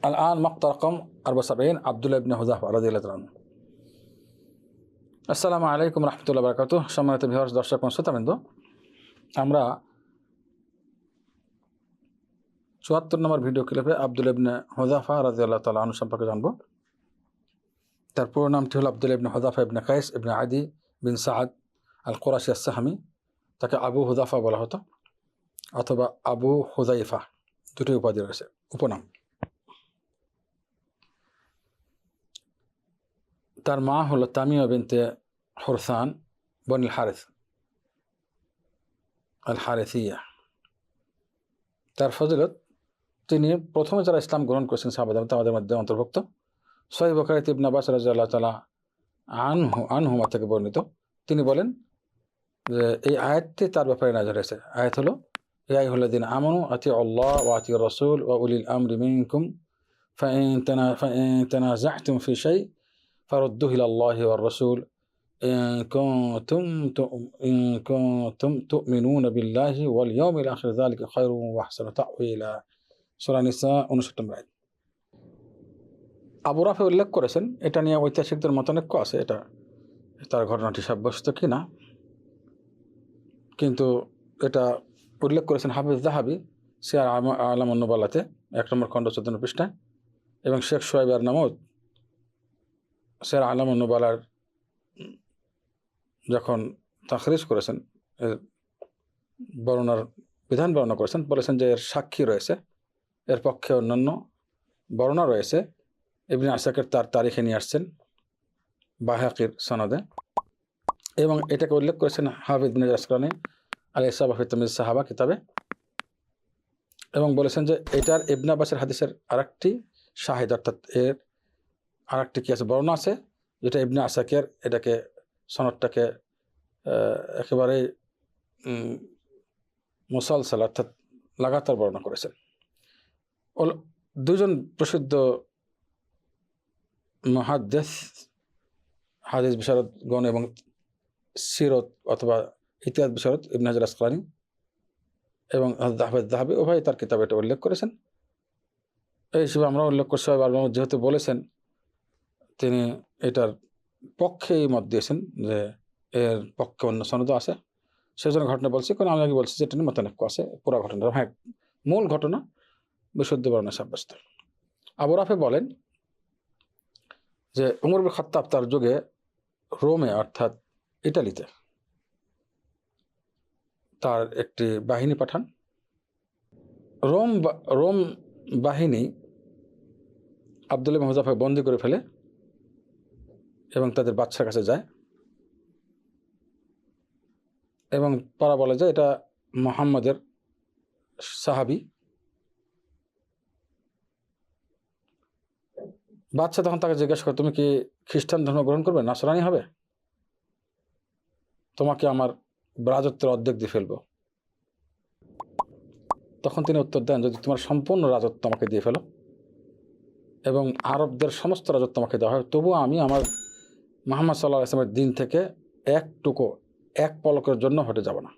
الآن مقطع رقم 74 عبد الله بن حذافা রাদিয়াল্লাহু তাআলা। আসসালামু আলাইকুম রাহমাতুল্লাহি ওয়া বারাকাতুহু। সম্মানিত ভিউয়ার্স, দর্শক ও শ্রোতাবৃন্দ, আমরা ৭৪ নম্বর ভিডিও ক্লিপে আব্দুল্লাহ ইবনে হুযাফা রাদিয়াল্লাহু তাআলা আনহু সম্পর্কে জানব। তার পুরো নামটি হলো আব্দুল্লাহ ইবনে হুযাফা ইবনে কাইস ইবনে আদি বিন সাআদ আল কুরাশি আস-সাহমি। তাকে আবু হুযাফা বলা হতো অথবা আবু হুযাইফা, দুটি উপাধি রয়েছে, উপনাম। তার মা হলো তামিমা বিনতে হুরসান বনিল হারিস আল হারিসিয়া। তার ফজিলত, তিনি প্রথমে যারা ইসলাম গ্রহণ করেছেন সাহাবাদের তাদের মধ্যে অন্তর্ভুক্ত। সহিহ বুখারীতে ইবনে আব্বাস রাদিয়াল্লাহু তাআলা আনহুমা থেকে বর্ণিত, তিনি বলেন যে এই আয়াতটি তার ব্যাপারে নাযিল হয়েছে। আয়াত হলো, ইয়া আইয়ুহাল্লাযীনা আমানু আতিউল্লাহ ওয়া আতিউর রাসূল ওয়া উলিল আমরি মিনকুম ফাইন তানাযা'তুম ফি শাই ফারুদ্দুহু ইলাল্লাহি ওয়ার রাসূল ইন কুনতুম তু'মিনুনা বিল্লাহি ওয়াল ইয়াউমিল আখির যালিকা খায়রুন ওয়া আহসানু তা'ওয়িলা। সূরা নিসা 59 নম্বর আয়াত। আবু রাফি উল্লেখ করেছেন, এটা নিয়ে ঐতিহাসিকদের মতানৈক্য আছে, এটা তার ঘটনাটি সাব্যস্ত কিনা, কিন্তু এটা উল্লেখ করেছেন হাফিজ যাহাবী সিয়ার আ'লামুন নুবালাতে 1 নম্বর খণ্ড 14 পৃষ্ঠায়, এবং শেখ শুআইব আরনাউত সিয়ার আ'লামুন নুবালার যখন তাখরিজ করেছেন, বর্ণনার বিধান বর্ণনা করেছেন, বলেছেন যে এর সাক্ষী রয়েছে, এর পক্ষে অন্যান্য বর্ণনা রয়েছে। ইবনে আসাকির তার তারিখে নিয়ে আসছেন বাইহাকির সনদে, এবং এটাকে উল্লেখ করেছেন হাফিজ ইবনে আসকালানী আল-ইসাবা ফি তাময়িজ সাহাবা কিতাবে, এবং বলেছেন যে এটার ইবনে আব্বাসের হাদিসের আরেকটি শাহিদ, অর্থাৎ এর আরেকটি কি আছে, বর্ণনা আছে, যেটা ইবনে আসাকির এটাকে সনদটাকে একেবারেই মুসালসাল অর্থাৎ লাগাতার বর্ণনা করেছেন। দুজন প্রসিদ্ধ মুহাদ্দিস, হাদিস বিশারদগণ এবং সিরত অথবা ইতিহাস বিশারদ ইবনে হাজার আসকালানী এবং হাফিজ যাহাবী উভয় তার কিতাবে এটা উল্লেখ করেছেন। এই হিসেবে আমরা উল্লেখ করছি, যেহেতু বলেছেন তিনি এটার পক্ষেই মত দিয়েছেন যে এর পক্ষে অন্য সনদও আছে, সেজন্য ঘটনা বলছি। কারণ আমি আগে বলছি যে এটা নিয়ে মতানৈক্য আছে পুরো ঘটনা, হ্যাঁ মূল ঘটনা বিশুদ্ধ বর্ণনায় সাব্যস্ত। আবু রাফি বলেন যে উমর বিন খাত্তাব তার যুগে রোমে অর্থাৎ ইটালিতে তার একটি বাহিনী পাঠান। রোম বাহিনী আব্দুল্লাহ ইবনে হুযাফাকে বন্দী করে ফেলে এবং তাদের বাদশার কাছে যায়, এবং তারা বলে যে এটা মুহাম্মাদের সাহাবী। বাদশা তখন তাকে জিজ্ঞাসা করে, তুমি কি খ্রিস্টান ধর্ম গ্রহণ করবে, নাসরানি হবে? তোমাকে আমার রাজত্বের অর্ধেক দিয়ে ফেলবো। তখন তিনি উত্তর দেন, যদি তোমার সম্পূর্ণ রাজত্ব আমাকে দিয়ে ফেলো এবং আরবদের সমস্ত রাজত্ব আমাকে দেওয়া হয়, তবুও আমি আমার মুহাম্মদ সাল্লাল্লাহু আলাইহি ওয়াসাল্লামের দিন থেকে এক পলকের জন্য হটে যাব না।